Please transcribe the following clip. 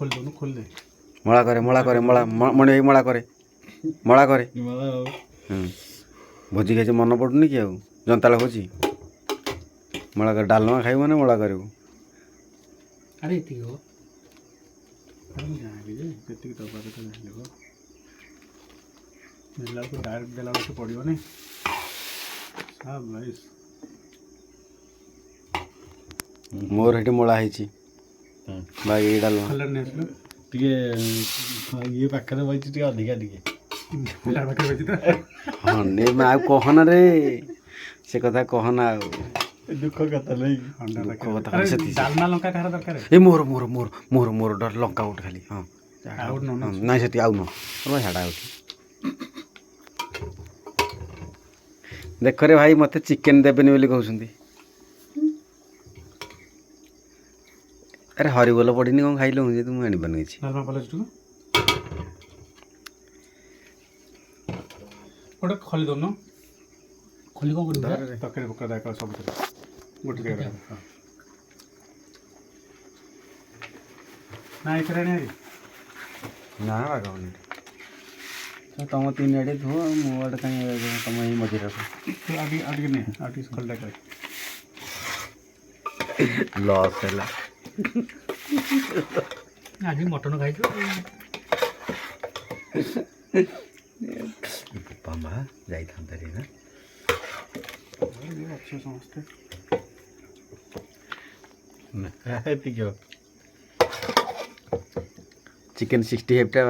खोल दो ना, खोल दे। मळा करे मणि मळा करे भोजी खाई मन पड़ुनि कि आउ जंताला भोजी मळा कर डालमा खाइब माने मळा करू अरे इतनी हो अरे मैं जाने जे कितनी दबा के तो नहीं हो मिला को डायरेक्ट देला तो पड़ियो नहीं सब नाइस मोर हेटी मळा हैची बाई ए डालमा कलर नहीं आसलो टिके ये पाखरे बइछि टिके अधिका टिके पिला बाकी बची तो हाँ ने मैं आ कहना रे से कथा कहना दुख कथा नहीं दुख कथा खाली से डालमा लंका कहार दरकार है ए मोर मोर मोर मोर मोर डर लंका उठ खाली हाँ आउट नो ना नहीं से आउ न रो झाड़ा उठ देख रे भाई मते चिकन देबेनी बोली कहउछंदी अरे हरिबोल पड़िनी कौन खाइल जे तुम आनी बन छी डालमा पले टू ओटा खोली दो ना खोली को गुडा तकरे पकड़ दे का सब गुड के ना इतरे नहीं ना बागाउनी तो तुम तीन आड़े धो मो आड़े कहीं तुम ही मझे रखो आगे नहीं आगे खोल दे कर लॉस है आज मटन खाई छो बाबा जाई था रे ना अच्छे समझते टिके चिकन 60 हेप्टा